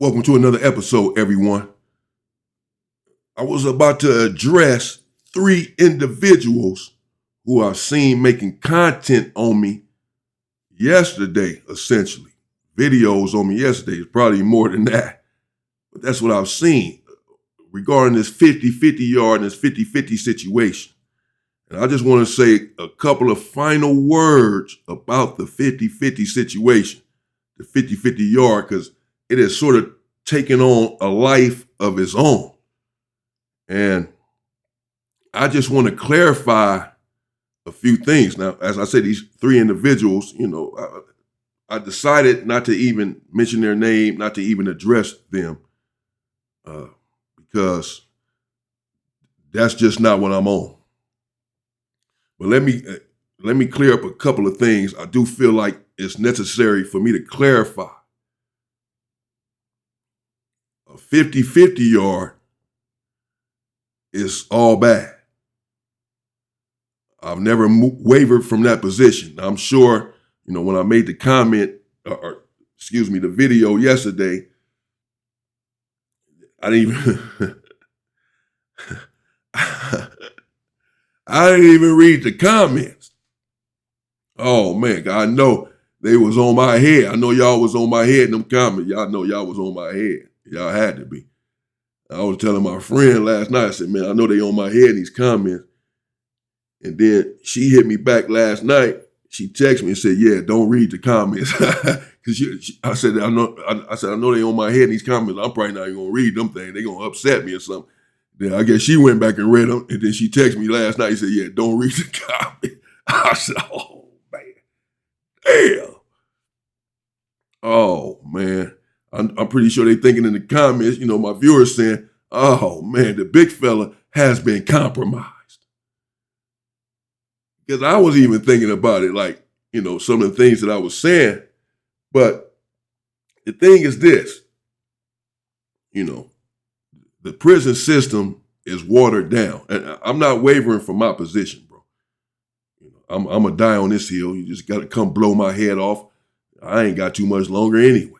Welcome to another episode, everyone. I was about to address three individuals who I've seen making content on me yesterday, essentially. Videos on me yesterday. It's probably more than that. But that's what I've seen regarding this 50-50 yard and this 50-50 situation. And I just want to say a couple of final words about the 50-50 situation, the 50-50 yard, because it has sort of taken on a life of its own. And I just want to clarify a few things. Now, as I said, these three individuals, I decided not to even mention their name, not to even address them, because that's just not what I'm on. But let me clear up a couple of things. I do feel like it's necessary for me to clarify. A 50-50 yard is all bad. I've never wavered from that position. I'm sure, when I made the comment, the video yesterday, I didn't even, I didn't even read the comments. Oh man, I know they was on my head. I know y'all was on my head in them comments. Y'all know y'all was on my head. Y'all had to be. I was telling my friend last night, I said, man, I know they on my head in these comments. And then she hit me back last night. She texted me and said, yeah, don't read the comments. Because I said, I know they on my head in these comments. I'm probably not even going to read them things. They're going to upset me or something. Then I guess she went back and read them. And then she texted me last night and said, yeah, don't read the comments. I said, oh, man. Damn. Oh, man. I'm pretty sure they thinking in the comments, my viewers saying, oh, man, the big fella has been compromised. Because I was even thinking about it, like, some of the things that I was saying. But the thing is this, the prison system is watered down. And I'm not wavering from my position, bro. I'm going to die on this hill. You just got to come blow my head off. I ain't got too much longer anyway.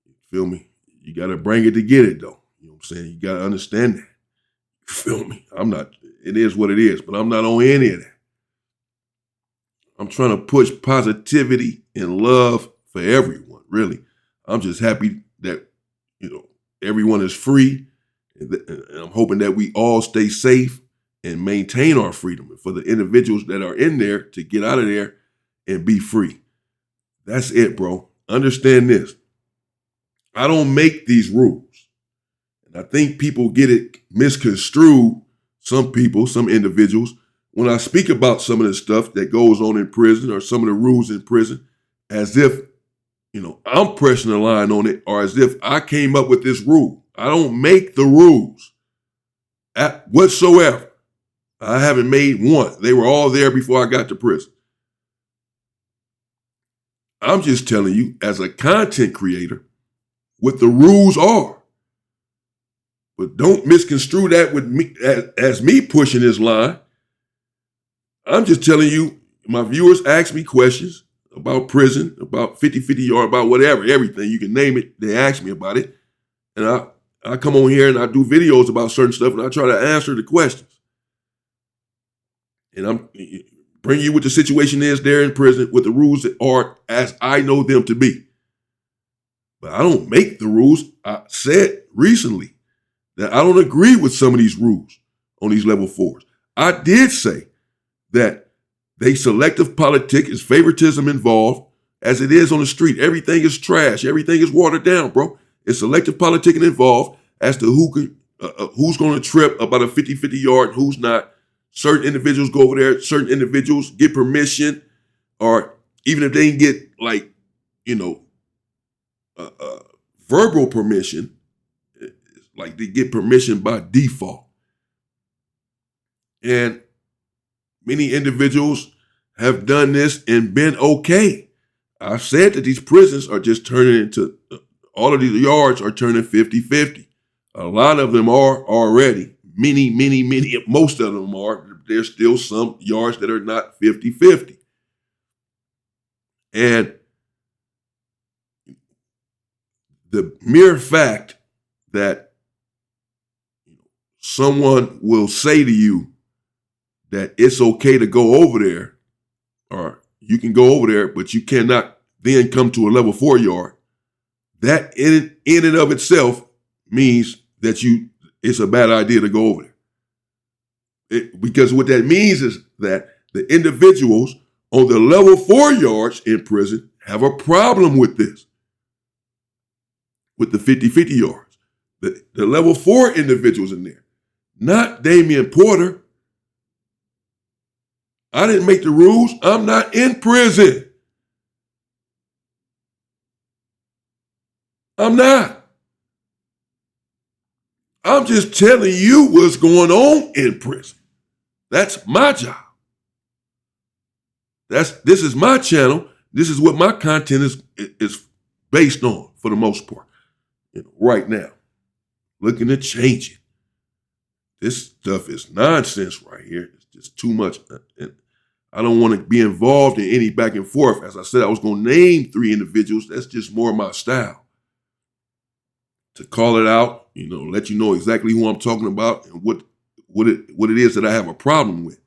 You feel me? You got to bring it to get it, though. You know what I'm saying? You got to understand that. You feel me? It is what it is, but I'm not on any of that. I'm trying to push positivity and love for everyone, really. I'm just happy that, everyone is free. And I'm hoping that we all stay safe and maintain our freedom. And for the individuals that are in there to get out of there and be free. That's it, bro. Understand this. I don't make these rules. And I think people get it misconstrued, some people, some individuals, when I speak about some of the stuff that goes on in prison or some of the rules in prison, as if, I'm pressing the line on it, or as if I came up with this rule. I don't make the rules whatsoever. I haven't made one. They were all there before I got to prison. I'm just telling you, as a content creator, what the rules are. But don't misconstrue that with me as me pushing this line. I'm just telling you, my viewers ask me questions about prison, about 50-50 yard, about whatever, everything. You can name it. They ask me about it. And I come on here and I do videos about certain stuff and I try to answer the questions. And I'm bring you what the situation is there in prison with the rules that are as I know them to be. But I don't make the rules. I said recently that I don't agree with some of these rules on these level 4s. I did say that they selective politic is favoritism involved as it is on the street. Everything is trash. Everything is watered down, bro. It's selective politicking involved as to who's going to trip about a 50-50 yard and who's not. Certain individuals go over there. Certain individuals get permission, or even if they didn't get verbal permission, like they get permission by default. And many individuals have done this and been okay. I've said that these prisons are just turning into, all of these yards are turning 50-50. A lot of them are already. Many, most of them are. There's still some yards that are not 50-50. And the mere fact that someone will say to you that it's okay to go over there, or you can go over there, but you cannot then come to a level 4 yard, that in and of itself means that it's a bad idea to go over there. Because what that means is that the individuals on the level 4 yards in prison have a problem with this, with the 50-50 yards. The level 4 individuals in there, not Damion Porter. I didn't make the rules. I'm not in prison. I'm not. I'm just telling you what's going on in prison. That's my job. This is my channel. This is what my content is based on for the most part. Right now, looking to change it. This stuff is nonsense right here. It's just too much. And I don't want to be involved in any back and forth. As I said, I was going to name 3 individuals. That's just more my style. To call it out, let you know exactly who I'm talking about and what it is that I have a problem with.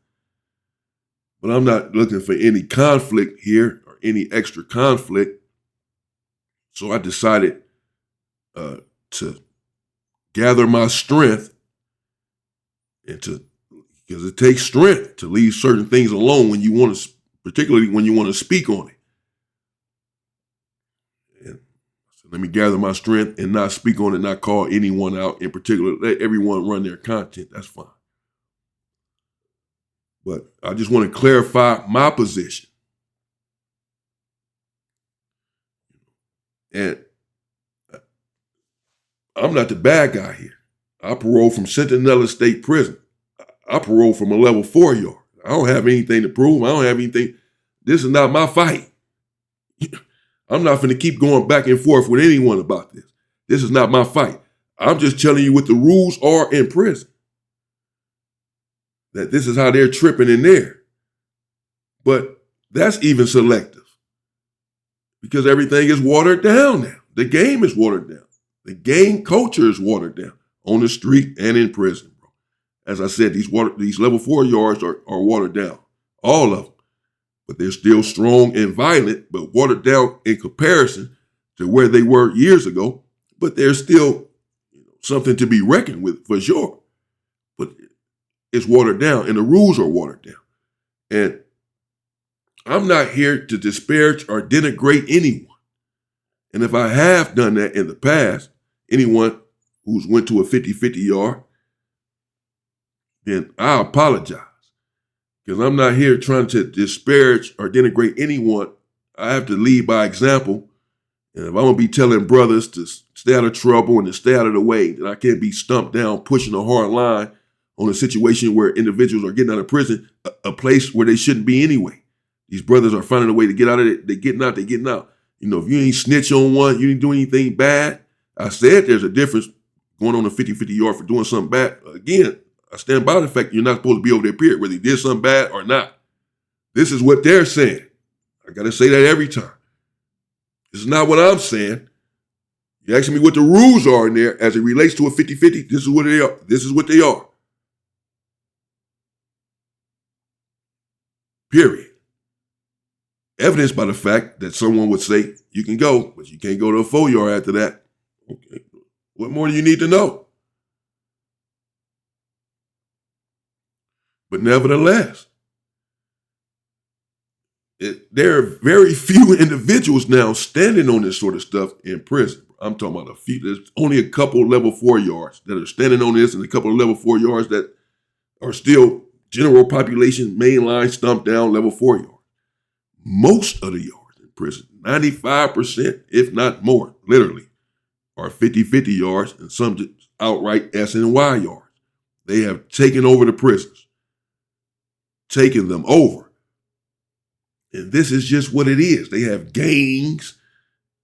But I'm not looking for any conflict here or any extra conflict. So I decided to gather my strength because it takes strength to leave certain things alone when you want to, particularly when you want to speak on it. And so let me gather my strength and not speak on it, not call anyone out in particular. Let everyone run their content. That's fine. But I just want to clarify my position. And I'm not the bad guy here. I paroled from Centinela State Prison. I paroled from a level 4 yard. I don't have anything to prove. I don't have anything. This is not my fight. I'm not going to keep going back and forth with anyone about this. This is not my fight. I'm just telling you what the rules are in prison. That this is how they're tripping in there. But that's even selective. Because everything is watered down now. The game is watered down. The gang culture is watered down on the street and in prison, bro. As I said, these level 4 yards are watered down, all of them. But they're still strong and violent, but watered down in comparison to where they were years ago. But they're still something to be reckoned with for sure. But it's watered down, and the rules are watered down. And I'm not here to disparage or denigrate anyone. And if I have done that in the past, anyone who's went to a 50-50 yard, then I apologize. Because I'm not here trying to disparage or denigrate anyone. I have to lead by example. And if I'm going to be telling brothers to stay out of trouble and to stay out of the way, then I can't be stumped down pushing a hard line on a situation where individuals are getting out of prison, a place where they shouldn't be anyway. These brothers are finding a way to get out of it. They're getting out, if you ain't snitch on one, you didn't do anything bad. I said there's a difference going on a 50-50 yard for doing something bad. Again, I stand by the fact you're not supposed to be over there, period, whether you did something bad or not. This is what they're saying. I got to say that every time. This is not what I'm saying. You asking me what the rules are in there as it relates to a 50-50, this is what they are. This is what they are. Period. Evidenced by the fact that someone would say, you can go, but you can't go to a 4 yard after that. Okay. What more do you need to know? But nevertheless, there are very few individuals now standing on this sort of stuff in prison. I'm talking about a few. There's only a couple level 4 yards that are standing on this, and a couple of level 4 yards that are still general population, mainline, stumped down level 4 yards. Most of the yards in prison, 95%, if not more, literally, are 50-50 yards, and some just outright S and Y yards. They have taken over the prisons, taken them over. And this is just what it is. They have gangs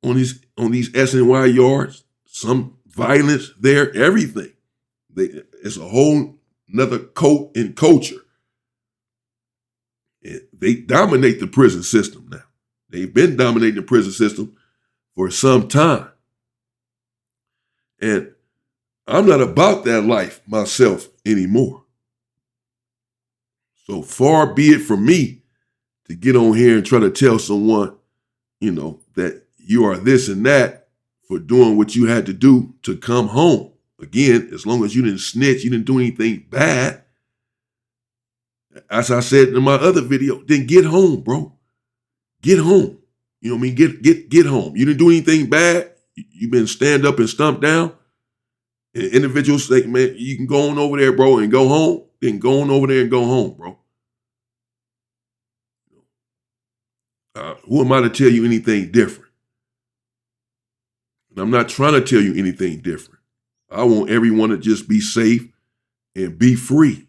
on these S and Y yards, some violence there, everything. It's a whole another cult and culture. And they dominate the prison system now. They've been dominating the prison system for some time. And I'm not about that life myself anymore. So far be it from me to get on here and try to tell someone, that you are this and that for doing what you had to do to come home. Again, as long as you didn't snitch, you didn't do anything bad. As I said in my other video, then get home, bro. Get home. You know what I mean? Get home. You didn't do anything bad. You've been stand up and stumped down. And individuals say, man, you can go on over there, bro, and go home. Then go on over there and go home, bro. Who am I to tell you anything different? And I'm not trying to tell you anything different. I want everyone to just be safe and be free.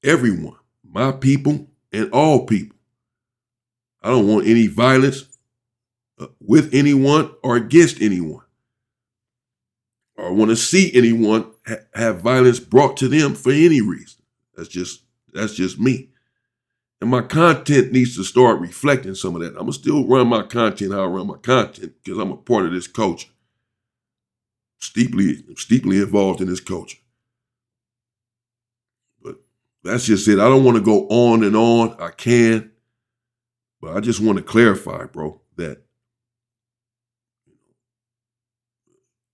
Everyone, my people and all people. I don't want any violence with anyone or against anyone. Or want to see anyone have violence brought to them for any reason. That's just me. And my content needs to start reflecting some of that. I'm going to still run my content how I run my content because I'm a part of this culture. Steeply involved in this culture. But that's just it. I don't want to go on and on. I can. But I just want to clarify, bro, that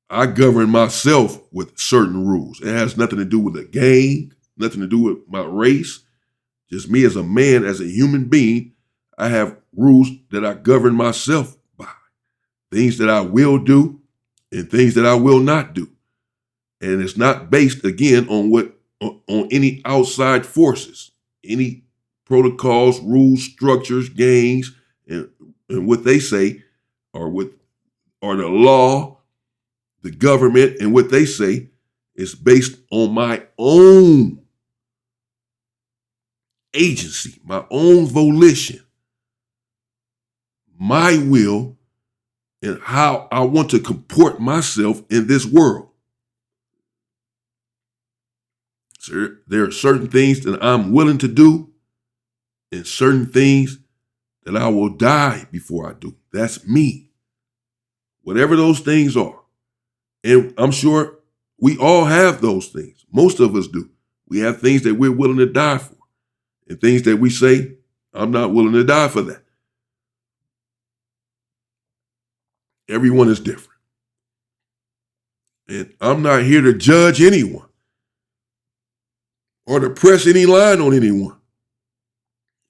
I govern myself with certain rules. It has nothing to do with a gang, nothing to do with my race. Just me as a man, as a human being, I have rules that I govern myself by. Things that I will do and things that I will not do. And it's not based, again, on any outside forces, any protocols, rules, structures, gangs, and what they say, or the law, the government, and what they say is based on my own agency, my own volition, my will, and how I want to comport myself in this world. So there are certain things that I'm willing to do and certain things that I will die before I do. That's me. Whatever those things are. And I'm sure we all have those things. Most of us do. We have things that we're willing to die for. And things that we say, I'm not willing to die for that. Everyone is different. And I'm not here to judge anyone or to press any line on anyone.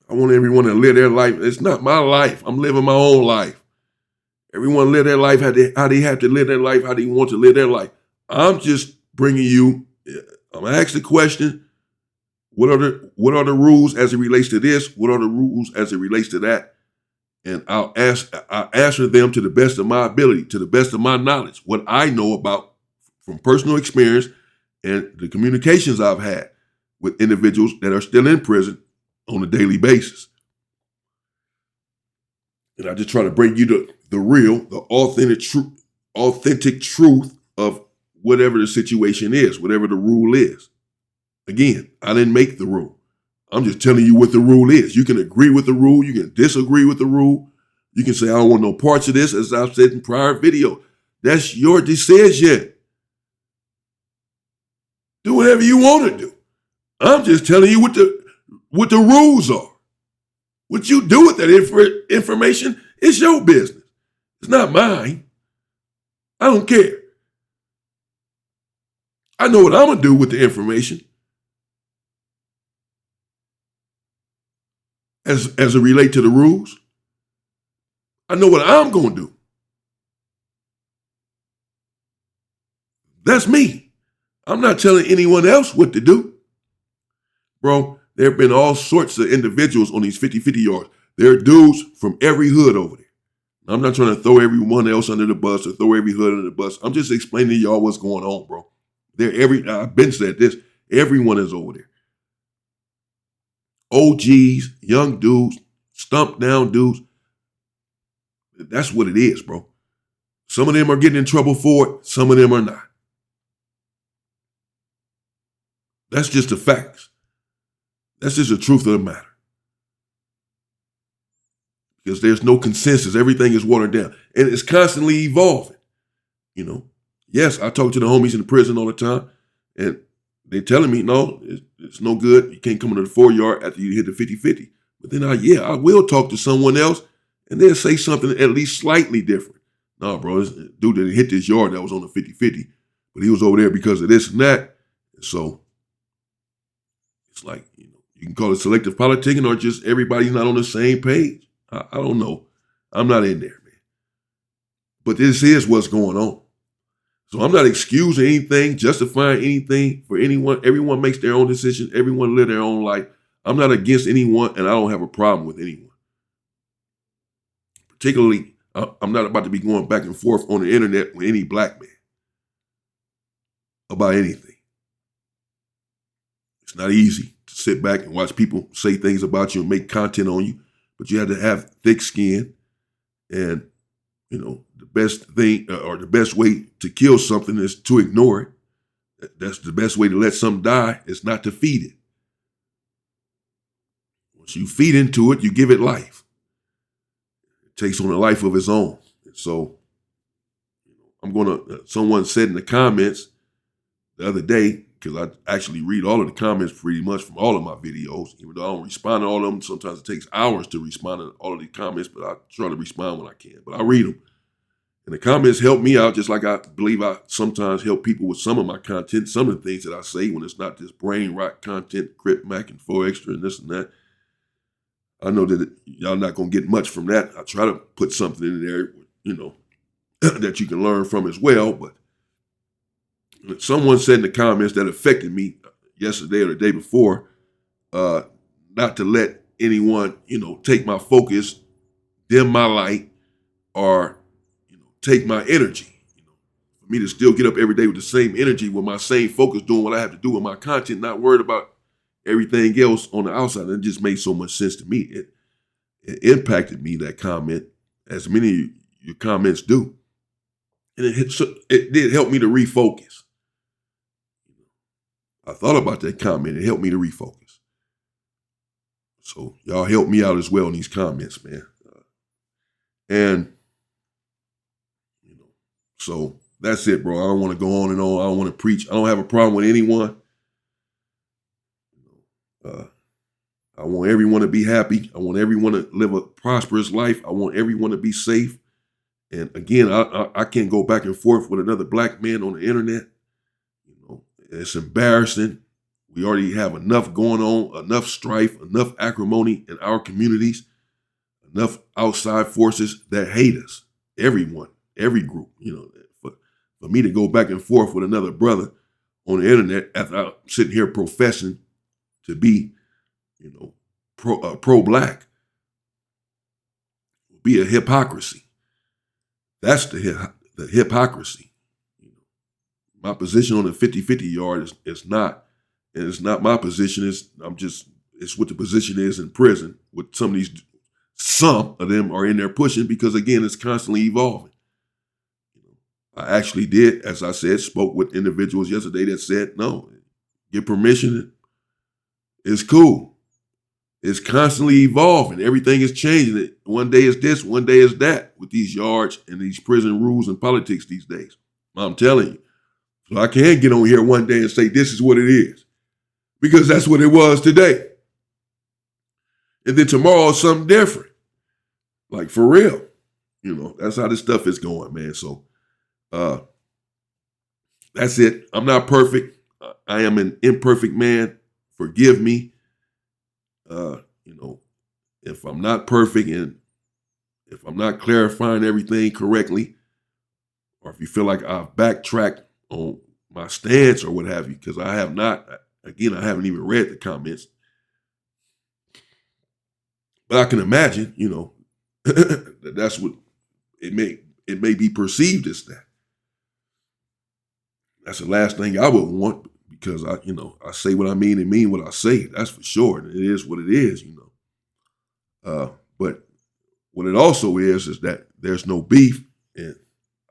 I want everyone to live their life. It's not my life. I'm living my own life. Everyone live their life how they have to live their life, how they want to live their life. I'm just bringing you, I'm going to ask the question, what are the rules as it relates to this? What are the rules as it relates to that? And I'll answer them to the best of my ability, to the best of my knowledge, what I know about from personal experience and the communications I've had with individuals that are still in prison on a daily basis. And I just try to bring you the real, the authentic truth of whatever the situation is, whatever the rule is. Again, I didn't make the rule. I'm just telling you what the rule is. You can agree with the rule. You can disagree with the rule. You can say, I don't want no parts of this, as I've said in prior video. That's your decision. Do whatever you want to do. I'm just telling you what the rules are. What you do with that information is your business. It's not mine. I don't care. I know what I'm going to do with the information as it relate to the rules. I know what I'm going to do. That's me. I'm not telling anyone else what to do. Bro, there have been all sorts of individuals on these 50-50 yards. There are dudes from every hood over there. I'm not trying to throw everyone else under the bus or throw every hood under the bus. I'm just explaining to y'all what's going on, bro. I've been said this. Everyone is over there. OGs, young dudes, stumped down dudes. That's what it is, bro. Some of them are getting in trouble for it. Some of them are not. That's just the facts. That's just the truth of the matter. Because there's no consensus. Everything is watered down. And it's constantly evolving. Yes, I talk to the homies in the prison all the time, and they telling me, no, it's no good. You can't come into the 4 yard after you hit the 50-50. But then I will talk to someone else, and they'll say something at least slightly different. No, bro, this dude didn't hit this yard that was on the 50-50, but he was over there because of this and that. So it's like, you can call it selective politicking or just everybody's not on the same page. I don't know. I'm not in there, man. But this is what's going on. So I'm not excusing anything, justifying anything for anyone. Everyone makes their own decision. Everyone live their own life. I'm not against anyone, and I don't have a problem with anyone. Particularly, I'm not about to be going back and forth on the internet with any black man about anything. It's not easy to sit back and watch people say things about you and make content on you, but you have to have thick skin. And, the best thing or the best way to kill something is to ignore it. That's the best way to let something die is not to feed it. Once you feed into it, you give it life. It takes on a life of its own. And so someone said in the comments the other day, because I actually read all of the comments pretty much from all of my videos, even though I don't respond to all of them. Sometimes it takes hours to respond to all of the comments, but I try to respond when I can. But I read them. And the comments help me out, just like I believe I sometimes help people with some of my content, some of the things that I say when it's not this brain rot content, Crip, Mac, and 4Extra, and this and that. I know that y'all not going to get much from that. I try to put something in there, that you can learn from as well. But someone said in the comments that affected me yesterday or the day before, not to let anyone, take my focus, dim my light, or take my energy. For me to still get up every day with the same energy, with my same focus, doing what I have to do with my content, not worried about everything else on the outside. And it just made so much sense to me. It impacted me, that comment, as many of your comments do. And it did help me to refocus. I thought about that comment. It helped me to refocus. So y'all help me out as well in these comments, man. And so that's it, bro. I don't want to go on and on. I don't want to preach. I don't have a problem with anyone. I want everyone to be happy. I want everyone to live a prosperous life. I want everyone to be safe. And again, I can't go back and forth with another black man on the internet. It's embarrassing. We already have enough going on, enough strife, enough acrimony in our communities, enough outside forces that hate us. Everyone, every group, for me to go back and forth with another brother on the internet after I'm sitting here professing to be, pro-black, would be a hypocrisy. That's the hypocrisy. My position on the 50-50 yard is not, and it's not my position. It's what the position is in prison. With some of them are in there pushing, because again, it's constantly evolving. I actually did, as I said, spoke with individuals yesterday that said, no, get permission. It's cool. It's constantly evolving. Everything is changing. One day is this, one day is that with these yards and these prison rules and politics these days. I'm telling you. So I can't get on here one day and say this is what it is, because that's what it was today. And then tomorrow is something different. Like, for real. That's how this stuff is going, man. So that's it. I'm not perfect. I am an imperfect man. Forgive me. If I'm not perfect and if I'm not clarifying everything correctly, or if you feel like I've backtracked on my stance or what have you, because I have not. Again, I haven't even read the comments. But I can imagine, that's what it may be perceived as that. That's the last thing I would want, because I say what I mean and mean what I say. That's for sure. And it is what it is, But what it also is that there's no beef, and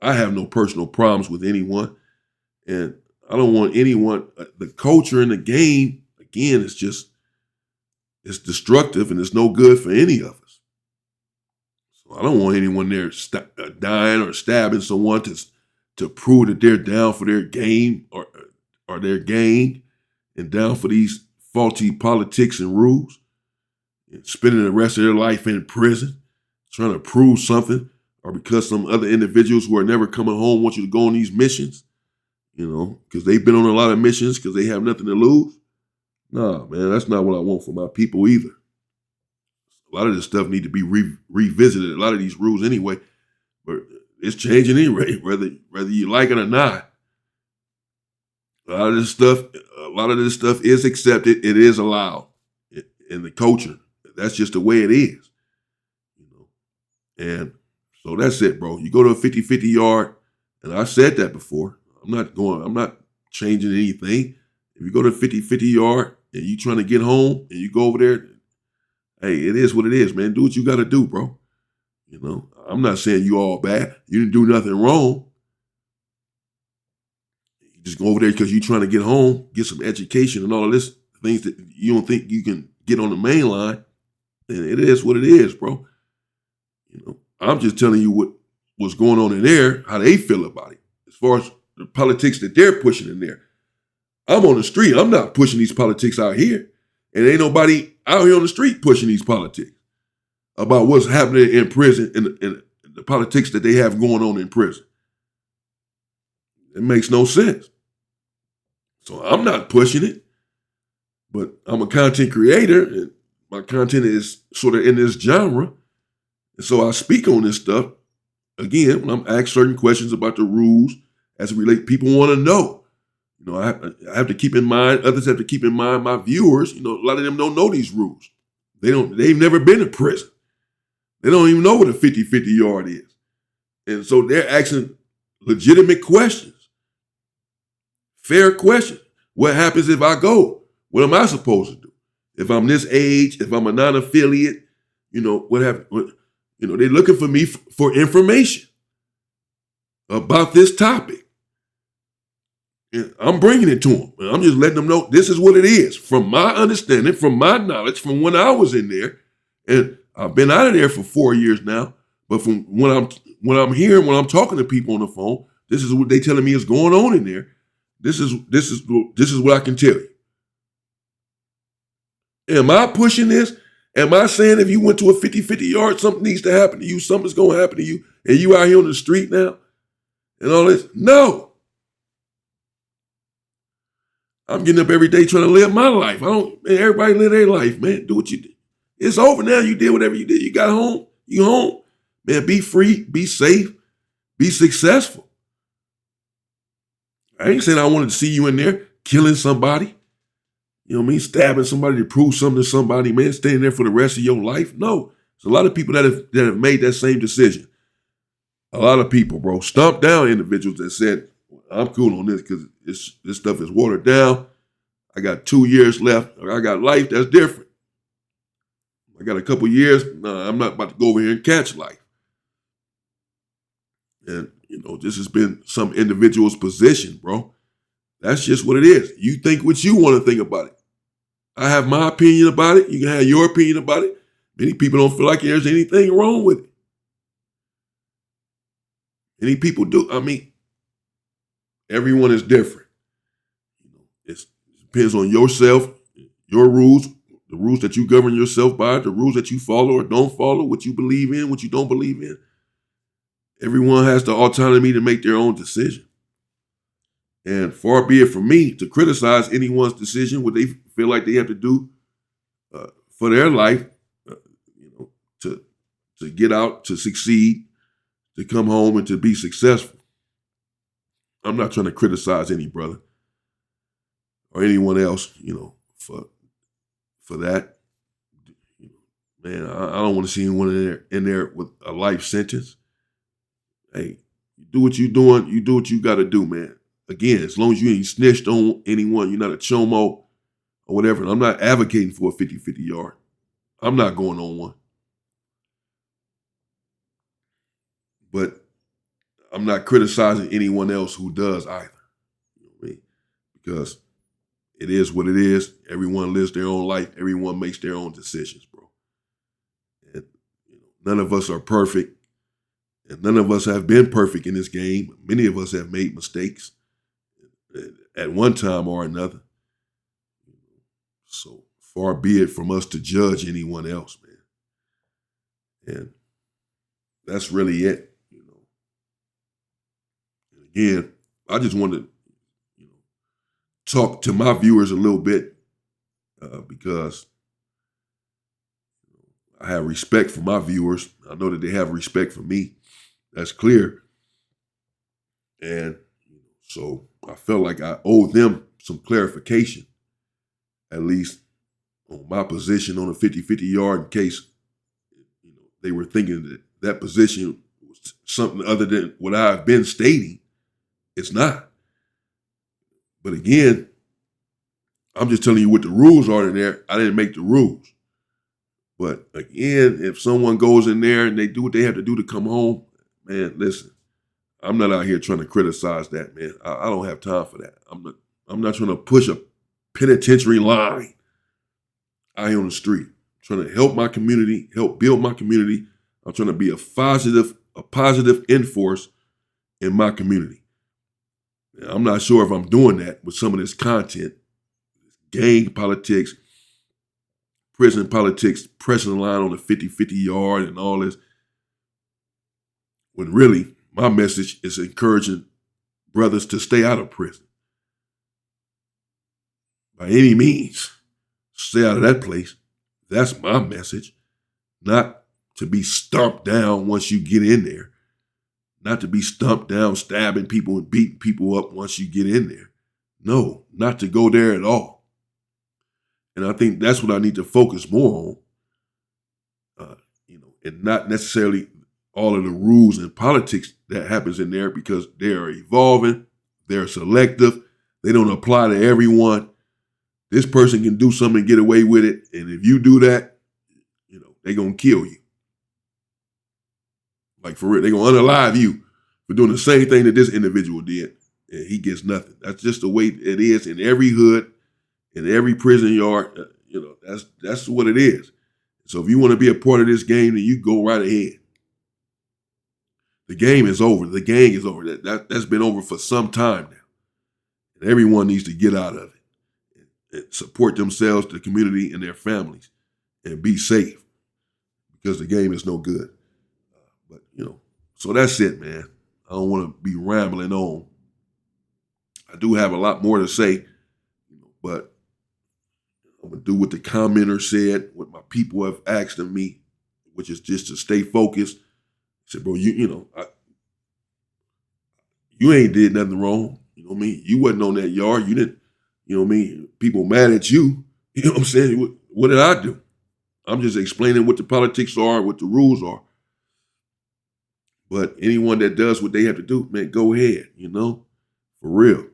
I have no personal problems with anyone. And I don't want anyone, the culture in the game, again, it's destructive and it's no good for any of us. So I don't want anyone there dying or stabbing someone to to prove that they're down for their game or their gang and down for these faulty politics and rules, and spending the rest of their life in prison, trying to prove something, or because some other individuals who are never coming home want you to go on these missions, because they've been on a lot of missions because they have nothing to lose. Nah, man, that's not what I want for my people either. A lot of this stuff need to be revisited. A lot of these rules anyway, but it's changing anyway, whether you like it or not. A lot of this stuff is accepted. It is allowed in the culture. That's just the way it is. And so that's it, bro. You go to a 50-50 yard, and I said that before. I'm not changing anything. If you go to a 50-50 yard and you trying to get home and you go over there, hey, it is what it is, man. Do what you got to do, bro. I'm not saying you all bad. You didn't do nothing wrong. You just go over there because you're trying to get home, get some education and all of this, things that you don't think you can get on the main line. And it is what it is, bro. I'm just telling you what's going on in there, how they feel about it. As far as the politics that they're pushing in there. I'm on the street. I'm not pushing these politics out here. And ain't nobody out here on the street pushing these politics about what's happening in prison and the politics that they have going on in prison. It makes no sense. So I'm not pushing it, but I'm a content creator and my content is sort of in this genre. And so I speak on this stuff, again, when I'm asked certain questions about the rules as it relates, people want to know. I have to keep in mind, others have to keep in mind my viewers, a lot of them don't know these rules. They've never been in prison. They don't even know what a 50-50 yard is. And so they're asking legitimate questions, fair questions. What happens if I go? What am I supposed to do? If I'm this age, if I'm a non-affiliate, what happens? They're looking for me for information about this topic. And I'm bringing it to them. And I'm just letting them know this is what it is. From my understanding, from my knowledge, from when I was in there, and I've been out of there for 4 years now. But from when I'm hearing, when I'm talking to people on the phone, this is what they telling me is going on in there. This is what I can tell you. Am I pushing this? Am I saying if you went to a 50-50 yard, something needs to happen to you, something's going to happen to you, and you out here on the street now and all this? No. I'm getting up every day trying to live my life. Everybody live their life, man. Do what you did. It's over now. You did whatever you did. You got home. You home. Man, be free, be safe, be successful. I ain't saying I wanted to see you in there killing somebody. Stabbing somebody to prove something to somebody, man, staying there for the rest of your life. No. There's a lot of people that have made that same decision. A lot of people, bro, stomped down individuals that said, I'm cool on this because this stuff is watered down. I got 2 years left. I got life that's different. I got a couple years. Nah, I'm not about to go over here and catch life. And, this has been some individual's position, bro. That's just what it is. You think what you want to think about it. I have my opinion about it. You can have your opinion about it. Many people don't feel like there's anything wrong with it. Many people do. Everyone is different. It depends on yourself, your rules, the rules that you govern yourself by, the rules that you follow or don't follow, what you believe in, what you don't believe in. Everyone has the autonomy to make their own decision. And far be it from me to criticize anyone's decision, what they feel like they have to do for their life, to get out, to succeed, to come home and to be successful. I'm not trying to criticize any brother or anyone else, for that. Man, I don't want to see anyone in there with a life sentence. Hey, you do what you're doing. You do what you got to do, man. Again, as long as you ain't snitched on anyone, you're not a chomo or whatever. I'm not advocating for a 50-50 yard. I'm not going on one. But I'm not criticizing anyone else who does either. Because it is what it is. Everyone lives their own life. Everyone makes their own decisions, bro. And none of us are perfect. And none of us have been perfect in this game. Many of us have made mistakes at one time or another. So far be it from us to judge anyone else, man. And that's really it. And again, I just want to talk to my viewers a little bit because I have respect for my viewers. I know that they have respect for me. That's clear. And so I felt like I owed them some clarification, at least on my position on a 50-50 yard, in case they were thinking that that position was something other than what I've been stating. It's not. But again, I'm just telling you what the rules are in there. I didn't make the rules. But again, if someone goes in there and they do what they have to do to come home, man, listen, I'm not out here trying to criticize that, man. I don't have time for that. I'm not trying to push a penitentiary line out here on the street. I'm trying to help my community, help build my community. I'm trying to be a positive enforce in my community. Now, I'm not sure if I'm doing that with some of this content, gang politics, prison politics, pressing the line on the 50-50 yard and all this. When really, my message is encouraging brothers to stay out of prison. By any means, stay out of that place. That's my message. Not to be stomped down once you get in there. Not to be stomped down, stabbing people and beating people up once you get in there. No, not to go there at all. And I think that's what I need to focus more on. And not necessarily all of the rules and politics that happens in there, because they are evolving, they're selective, they don't apply to everyone. This person can do something and get away with it, and if you do that, they're gonna kill you. Like for real, they're gonna unalive you for doing the same thing that this individual did, and he gets nothing. That's just the way it is in every hood, in every prison yard. That's what it is. So if you want to be a part of this game, then you go right ahead. The game is over. The gang is over. That's been over for some time now. And everyone needs to get out of it and support themselves, the community, and their families, and be safe, because the game is no good. But so that's it, man. I don't want to be rambling on. I do have a lot more to say, but I'm going to do what the commenter said, what my people have asked of me, which is just to stay focused. I said, bro, you ain't did nothing wrong. You know what I mean? You wasn't on that yard. You didn't, people mad at you. You know what I'm saying? What did I do? I'm just explaining what the politics are, what the rules are. But anyone that does what they have to do, man, go ahead, for real.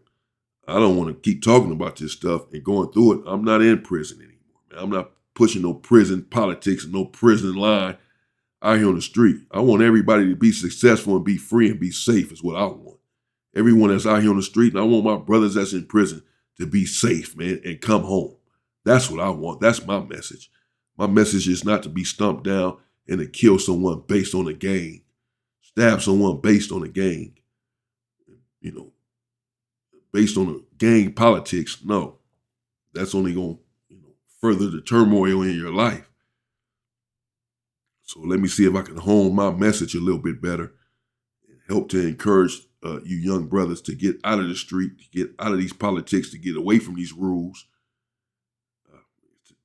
I don't want to keep talking about this stuff and going through it. I'm not in prison anymore, man. I'm not pushing no prison politics and no prison line out here on the street. I want everybody to be successful and be free and be safe is what I want. Everyone that's out here on the street, and I want my brothers that's in prison to be safe, man, and come home. That's what I want. That's my message. My message is not to be stumped down and to kill someone based on a gang, stab someone based on a gang, based on a gang politics. No, that's only going to further the turmoil in your life. So let me see if I can hone my message a little bit better and help to encourage you young brothers to get out of the street, to get out of these politics, to get away from these rules,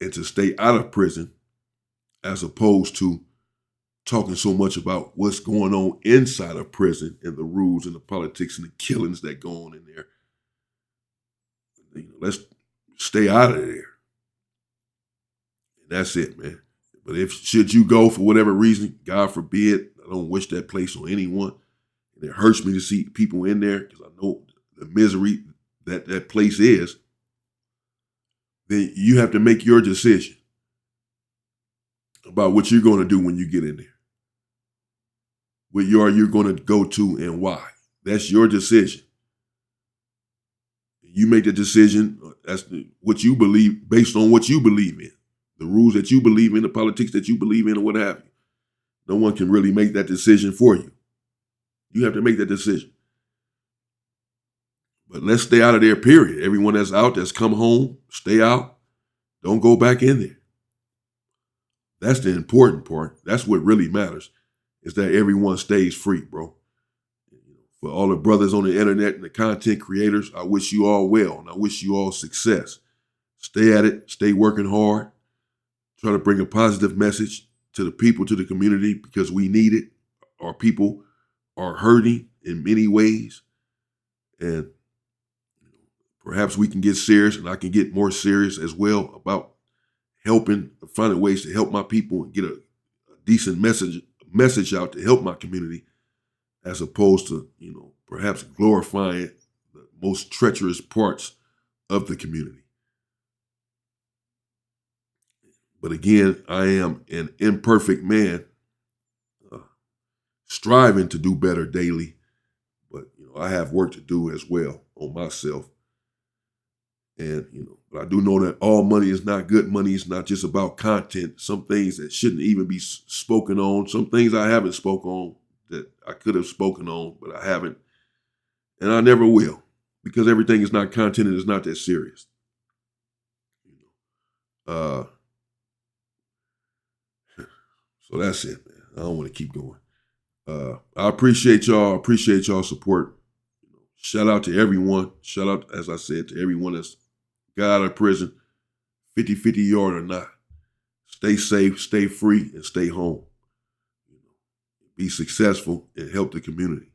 and to stay out of prison, as opposed to talking so much about what's going on inside of prison and the rules and the politics and the killings that go on in there. Let's stay out of there. And that's it, man. But should you go for whatever reason, God forbid, I don't wish that place on anyone. And it hurts me to see people in there, because I know the misery that place is. Then you have to make your decision about what you're going to do when you get in there. What you're going to go to and why. That's your decision. You make the decision. That's what you believe, based on what you believe in, the rules that you believe in, the politics that you believe in, or what have you. No one can really make that decision for you. You have to make that decision. But let's stay out of there, period. Everyone that's out, that's come home, stay out. Don't go back in there. That's the important part. That's what really matters, is that everyone stays free, bro. For all the brothers on the internet and the content creators, I wish you all well, and I wish you all success. Stay at it. Stay working hard. Try to bring a positive message to the people, to the community, because we need it. Our people are hurting in many ways. And perhaps we can get serious, and I can get more serious as well about helping, finding ways to help my people and get a decent message out to help my community, as opposed to, perhaps glorifying the most treacherous parts of the community. But again, I am an imperfect man, striving to do better daily. But, I have work to do as well on myself. And, but I do know that all money is not good money. It's not just about content. Some things that shouldn't even be spoken on. Some things I haven't spoken on that I could have spoken on, but I haven't. And I never will, because everything is not content and it's not that serious. So that's it, man. I don't want to keep going. I appreciate y'all. I appreciate y'all's support. Shout out to everyone. Shout out, as I said, to everyone that's got out of prison, 50-50 yard or not. Stay safe, stay free, and stay home. Be successful and help the community.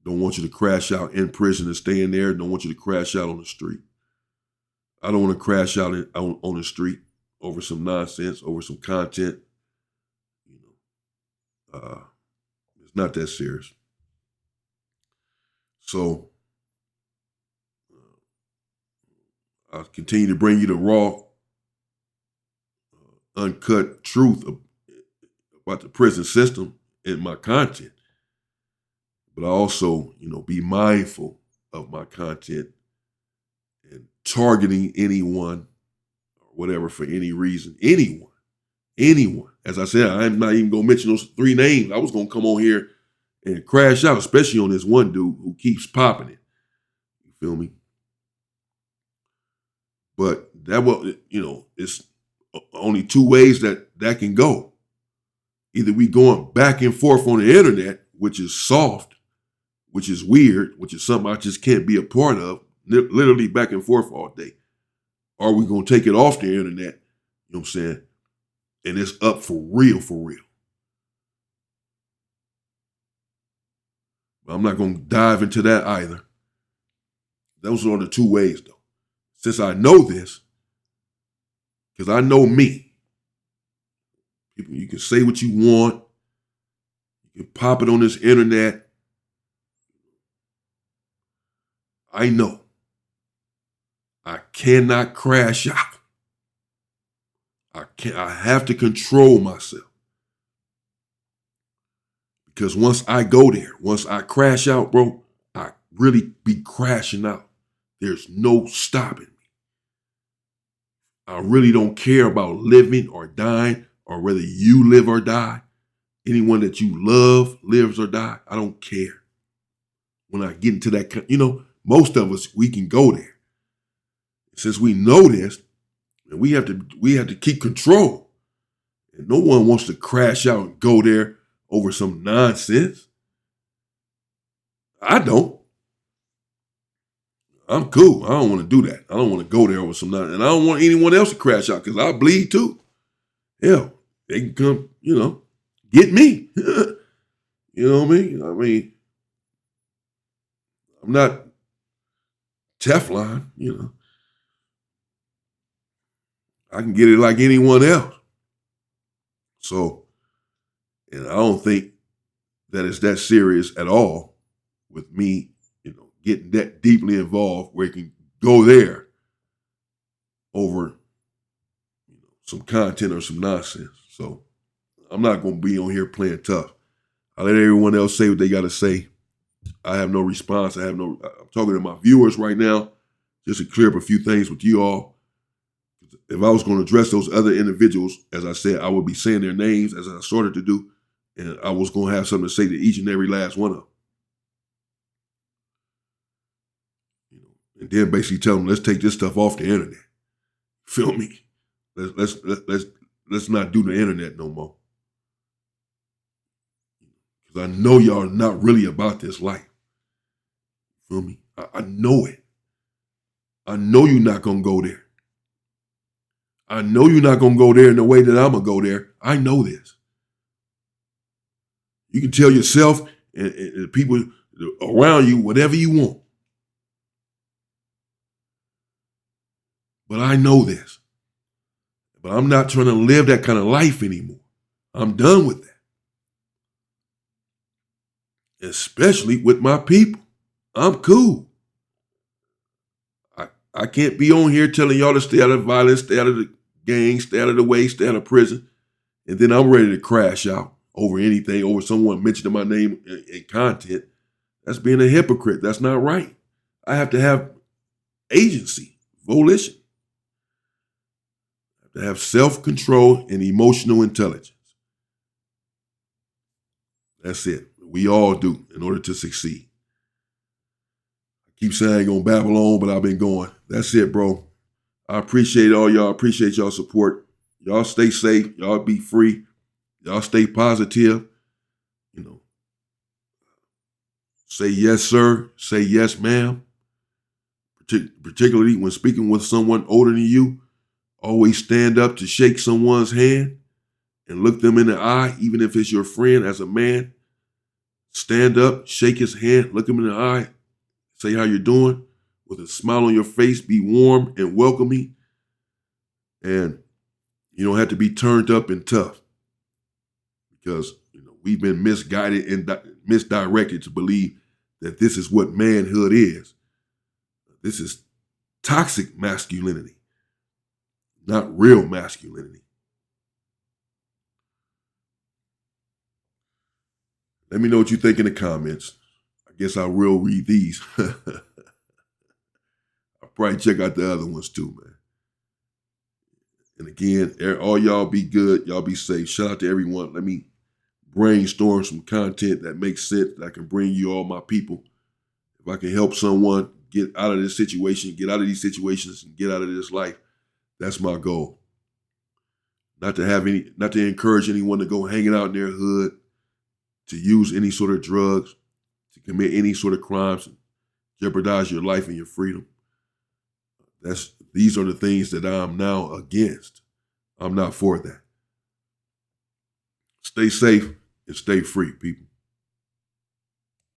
Don't want you to crash out in prison and stay in there. Don't want you to crash out on the street. I don't want to crash out on the street over some nonsense, over some content. It's not that serious. So I'll continue to bring you the raw, uncut truth about the prison system in my content. But I also, be mindful of my content and targeting anyone or whatever for any reason. Anyone. As I said, I'm not even going to mention those 3 names. I was going to come on here and crash out, especially on this one dude who keeps popping it. You feel me? But that was, it's only 2 ways that can go. Either we going back and forth on the internet, which is soft, which is weird, which is something I just can't be a part of, literally back and forth all day. Or we going to take it off the internet, you know what I'm saying? And it's up for real, for real. But I'm not going to dive into that either. Those are the 2 ways, though. Since I know this, because I know me, you can say what you want. You can pop it on this internet. I know I cannot crash out. I have to control myself. Because once I go there, once I crash out, bro, I really be crashing out. There's no stopping me. I really don't care about living or dying, or whether you live or die. Anyone that you love lives or die. I don't care. When I get into that, most of us, we can go there. Since we know this, and we have to keep control. And no one wants to crash out and go there over some nonsense. I don't. I'm cool. I don't want to do that. I don't want to go there over some nonsense. And I don't want anyone else to crash out, because I bleed too. Hell, they can come, get me. You know what I mean? I'm not Teflon, I can get it like anyone else. So, and I don't think that it's that serious at all with me, getting that deeply involved where it can go there over some content or some nonsense. So I'm not going to be on here playing tough. I let everyone else say what they got to say. I have no response. I'm talking to my viewers right now just to clear up a few things with you all. If I was going to address those other individuals, as I said, I would be saying their names as I started to do, And I was going to have something to say to each and every last one of them. And then basically tell them, let's take this stuff off the internet. Feel me? Let's not do the internet no more. Because I know y'all are not really about this life. Feel me? I know it. I know you're not going to go there. I know you're not going to go there in the way that I'm going to go there. I know this. You can tell yourself and the people around you whatever you want. But I know this. But I'm not trying to live that kind of life anymore. I'm done with that. Especially with my people. I'm cool. I can't be on here telling y'all to stay out of violence, stay out of the gang, stay out of the way, stay out of prison. And then I'm ready to crash out over anything, over someone mentioning my name in content. That's being a hypocrite. That's not right. I have to have agency, volition. I have to have self-control and emotional intelligence. That's it. We all do in order to succeed. I keep saying I ain't gonna babble on, but I've been going. That's it, bro. I appreciate all y'all. I appreciate y'all support. Y'all stay safe. Y'all be free. Y'all stay positive. Say yes, sir. Say yes, ma'am. Particularly when speaking with someone older than you, always stand up to shake someone's hand and look them in the eye, even if it's your friend as a man. Stand up, shake his hand, look him in the eye, say how you're doing with a smile on your face, be warm and welcoming. And you don't have to be turned up and tough because we've been misguided and misdirected to believe that this is what manhood is. This is toxic masculinity, not real masculinity. Let me know what you think in the comments. I guess I will read these. I'll probably check out the other ones too, man. And again, all y'all be good. Y'all be safe. Shout out to everyone. Let me brainstorm some content that makes sense, that I can bring you all my people. If I can help someone get out of this situation, get out of these situations, and get out of this life, that's my goal. Not to encourage anyone to go hanging out in their hood, to use any sort of drugs, to commit any sort of crimes, and jeopardize your life and your freedom. These are the things that I'm now against. I'm not for that. Stay safe and stay free, people.